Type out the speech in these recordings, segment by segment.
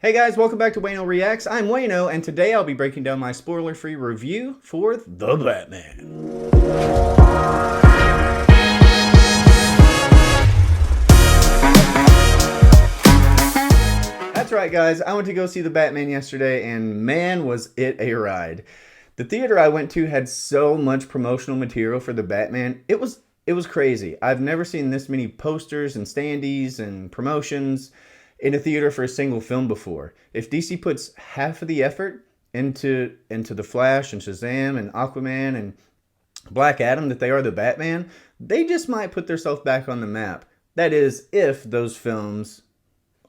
Hey guys, welcome back to Wayno Reacts. I'm Wayno, and today I'll be breaking down my spoiler-free review for The Batman. That's right guys, I went to go see The Batman yesterday, and man was it a ride. The theater I went to had so much promotional material for The Batman, it was crazy. I've never seen this many posters and standees and promotions in a theater for a single film before. If DC puts half of the effort into The Flash and Shazam and Aquaman and Black Adam that they are The Batman, they just might put themselves back on the map. That is, if those films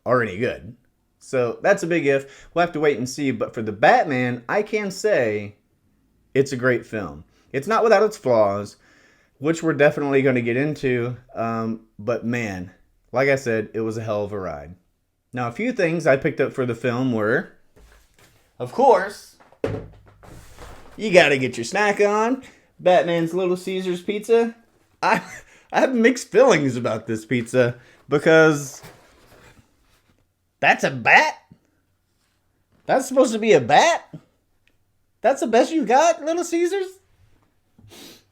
are any good. So that's a big if. We'll have to wait and see. But for The Batman, I can say it's a great film. It's not without its flaws, which we're definitely going to get into. But man, like I said, it was a hell of a ride. Now, a few things I picked up for the film were, of course, you gotta get your snack on. Batman's Little Caesars pizza. I have mixed feelings about this pizza because that's a bat? That's supposed to be a bat? That's the best you got, Little Caesars?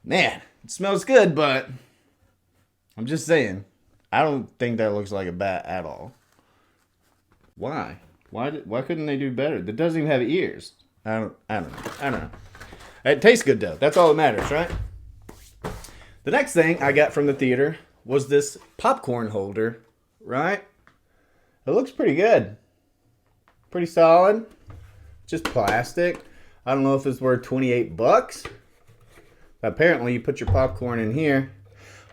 Man, it smells good, but I'm just saying, I don't think that looks like a bat at all. Why? Why couldn't they do better? It doesn't even have ears. I don't know. It tastes good though. That's all that matters, right? The next thing I got from the theater was this popcorn holder, right? It looks pretty good. Pretty solid. Just plastic. I don't know if it's worth 28 bucks. Apparently you put your popcorn in here.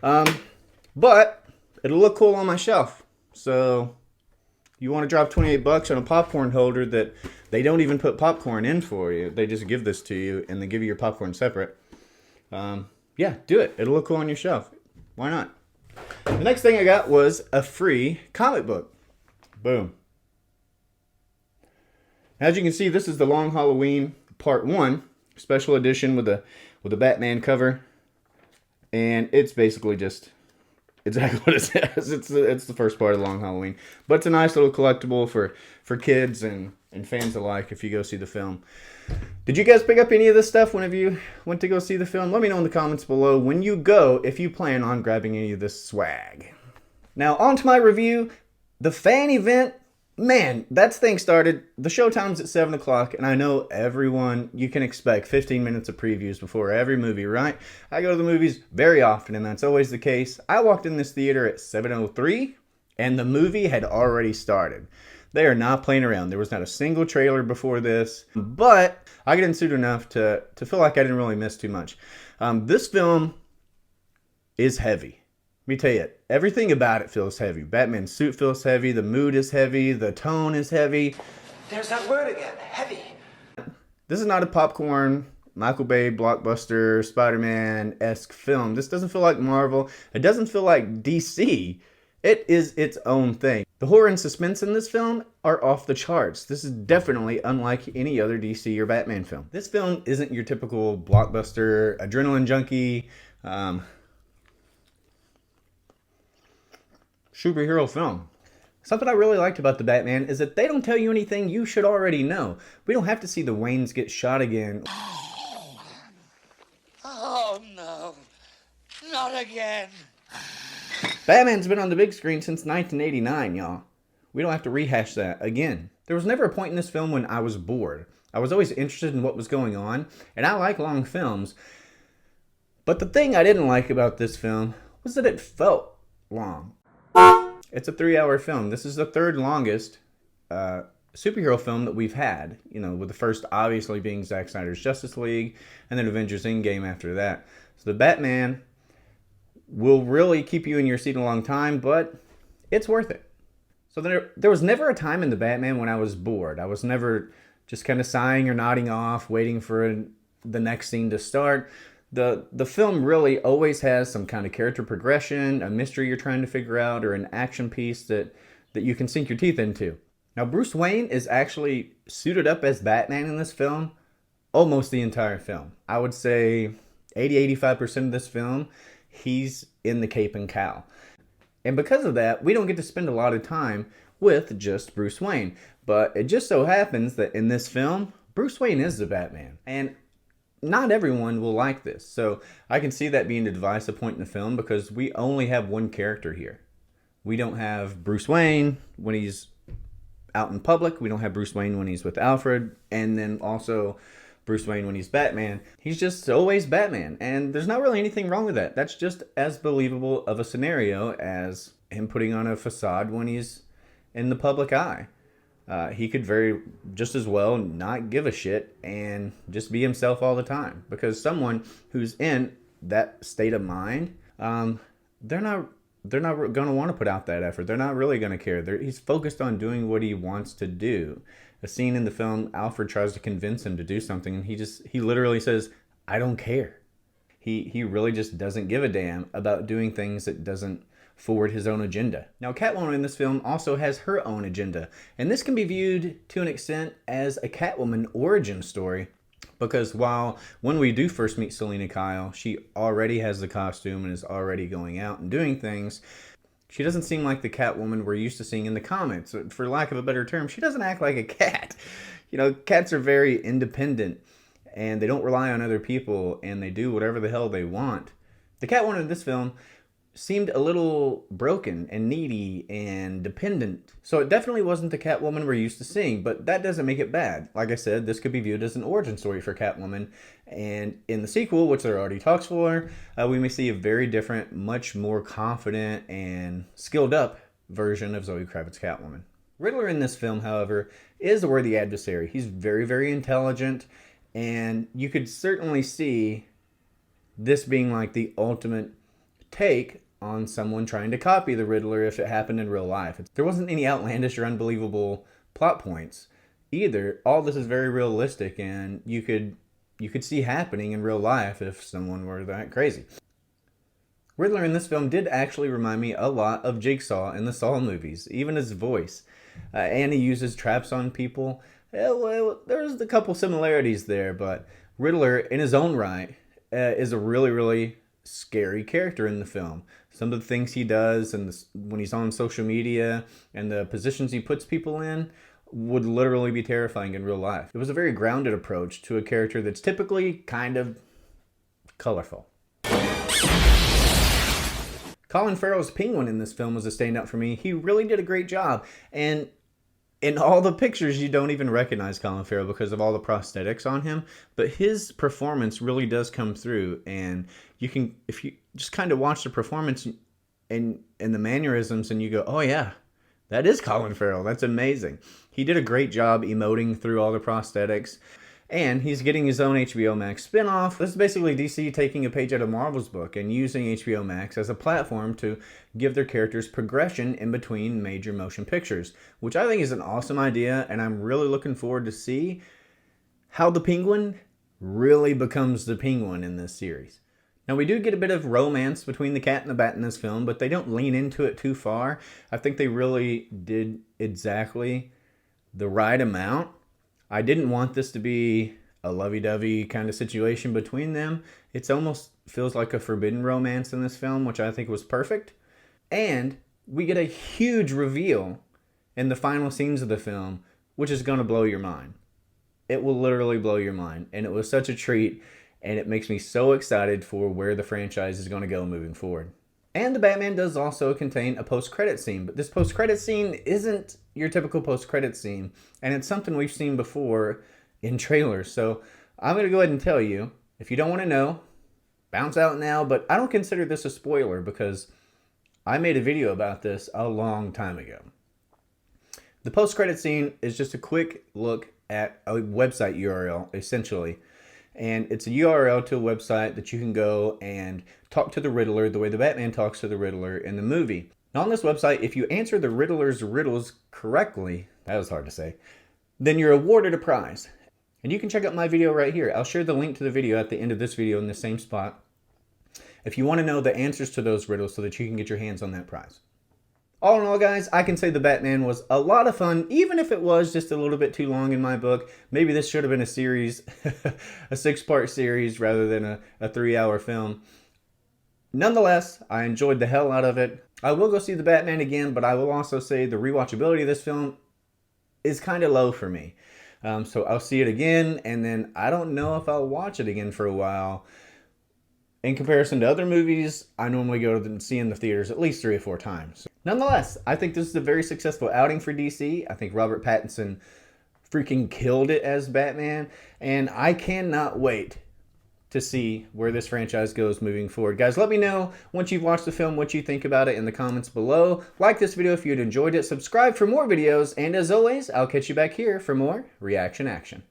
But it'll look cool on my shelf. So you want to drop 28 bucks on a popcorn holder that they don't even put popcorn in for you. They just give this to you and they give you your popcorn separate. Yeah, do it. It'll look cool on your shelf. Why not? The next thing I got was a free comic book. Boom. As you can see, this is the Long Halloween Part 1 special edition with a Batman cover. And it's basically just exactly what it says. It's the first part of Long Halloween. But it's a nice little collectible for kids and fans alike if you go see the film. Did you guys pick up any of this stuff whenever you went to go see the film? Let me know in the comments below when you go if you plan on grabbing any of this swag. Now on to my review. The fan event. Man, that thing started, the show time's at 7 o'clock, and I know everyone, you can expect 15 minutes of previews before every movie, right? I go to the movies very often, and that's always the case. I walked in this theater at 7:03, and the movie had already started. They are not playing around. There was not a single trailer before this, but I got in soon enough to feel like I didn't really miss too much. This film is heavy. Let me tell you, everything about it feels heavy. Batman's suit feels heavy, the mood is heavy, the tone is heavy. There's that word again, heavy. This is not a popcorn, Michael Bay, blockbuster, Spider-Man-esque film. This doesn't feel like Marvel. It doesn't feel like DC. It is its own thing. The horror and suspense in this film are off the charts. This is definitely unlike any other DC or Batman film. This film isn't your typical blockbuster, adrenaline junkie, superhero film. Something I really liked about The Batman is that they don't tell you anything you should already know. We don't have to see the Waynes get shot again. Oh no, not again. Batman's been on the big screen since 1989, y'all. We don't have to rehash that again. There was never a point in this film when I was bored. I was always interested in what was going on, and I like long films. But the thing I didn't like about this film was that it felt long. It's a 3-hour film. This is the third longest superhero film that we've had. You know, with the first obviously being Zack Snyder's Justice League, and then Avengers Endgame after that. So the Batman will really keep you in your seat a long time, but it's worth it. So there was never a time in the Batman when I was bored. I was never just kind of sighing or nodding off, waiting for the next scene to start. The film really always has some kind of character progression, a mystery you're trying to figure out, or an action piece that you can sink your teeth into. Now, Bruce Wayne is actually suited up as Batman in this film almost the entire film. I would say 80-85% of this film, he's in the cape and cowl. And because of that, we don't get to spend a lot of time with just Bruce Wayne. But it just so happens that in this film, Bruce Wayne is the Batman. And not everyone will like this. So I can see that being a divisive point in the film because we only have one character here. We don't have Bruce Wayne when he's out in public. We don't have Bruce Wayne when he's with Alfred. And then also Bruce Wayne when he's Batman. He's just always Batman. And there's not really anything wrong with that. That's just as believable of a scenario as him putting on a facade when he's in the public eye. He could very just as well not give a shit and just be himself all the time. Because someone who's in that state of mind, they're not going to want to put out that effort. They're not really going to care. He's focused on doing what he wants to do. A scene in the film, Alfred tries to convince him to do something, and he literally says, "I don't care." He really just doesn't give a damn about doing things that doesn't forward his own agenda. Now, Catwoman in this film also has her own agenda, and this can be viewed to an extent as a Catwoman origin story, because while when we do first meet Selina Kyle, she already has the costume and is already going out and doing things, she doesn't seem like the Catwoman we're used to seeing in the comics. For lack of a better term, she doesn't act like a cat. You know, cats are very independent, and they don't rely on other people, and they do whatever the hell they want. The Catwoman in this film seemed a little broken and needy and dependent. So it definitely wasn't the Catwoman we're used to seeing, but that doesn't make it bad. Like I said, this could be viewed as an origin story for Catwoman. And in the sequel, which there are already talks for, we may see a very different, much more confident and skilled up version of Zoe Kravitz's Catwoman. Riddler in this film, however, is a worthy adversary. He's very, very intelligent, and you could certainly see this being like the ultimate take on someone trying to copy the Riddler if it happened in real life. There wasn't any outlandish or unbelievable plot points either. All this is very realistic, and you could see happening in real life if someone were that crazy. Riddler in this film did actually remind me a lot of Jigsaw in the Saw movies, even his voice. And he uses traps on people. Well, there's a couple similarities there, but Riddler in his own right is a really, really scary character in the film. Some of the things he does and when he's on social media and the positions he puts people in would literally be terrifying in real life. It was a very grounded approach to a character that's typically kind of colorful. Colin Farrow's Penguin in this film was a standout for me. He really did a great job. And in all the pictures, you don't even recognize Colin Farrell because of all the prosthetics on him. But his performance really does come through. And you can, if you just kind of watch the performance and the mannerisms, and you go, oh yeah, that is Colin Farrell. That's amazing. He did a great job emoting through all the prosthetics. And he's getting his own HBO Max spinoff. This is basically DC taking a page out of Marvel's book and using HBO Max as a platform to give their characters progression in between major motion pictures, which I think is an awesome idea, and I'm really looking forward to see how the Penguin really becomes the Penguin in this series. Now, we do get a bit of romance between the cat and the bat in this film, but they don't lean into it too far. I think they really did exactly the right amount. I didn't want this to be a lovey-dovey kind of situation between them. It almost feels like a forbidden romance in this film, which I think was perfect. And we get a huge reveal in the final scenes of the film, which is going to blow your mind. It will literally blow your mind. And it was such a treat, and it makes me so excited for where the franchise is going to go moving forward. And the Batman does also contain a post-credit scene, but this post-credit scene isn't your typical post-credit scene, and it's something we've seen before in trailers. So I'm going to go ahead and tell you, if you don't want to know, bounce out now, but I don't consider this a spoiler because I made a video about this a long time ago. The post-credit scene is just a quick look at a website URL, essentially. And it's a URL to a website that you can go and talk to the Riddler the way the Batman talks to the Riddler in the movie. Now on this website, if you answer the Riddler's riddles correctly, that was hard to say, then you're awarded a prize. And you can check out my video right here. I'll share the link to the video at the end of this video in the same spot if you want to know the answers to those riddles so that you can get your hands on that prize. All in all, guys, I can say The Batman was a lot of fun, even if it was just a little bit too long in my book. Maybe this should have been a series, a 6-part series rather than a 3-hour film. Nonetheless, I enjoyed the hell out of it. I will go see the Batman again, but I will also say the rewatchability of this film is kind of low for me. So I'll see it again, and then I don't know if I'll watch it again for a while. In comparison to other movies, I normally go to see in the theaters at least 3 or 4 times. Nonetheless, I think this is a very successful outing for DC. I think Robert Pattinson freaking killed it as Batman, and I cannot wait to see where this franchise goes moving forward. Guys, let me know once you've watched the film what you think about it in the comments below. Like this video if you'd enjoyed it, subscribe for more videos, and as always, I'll catch you back here for more reaction action.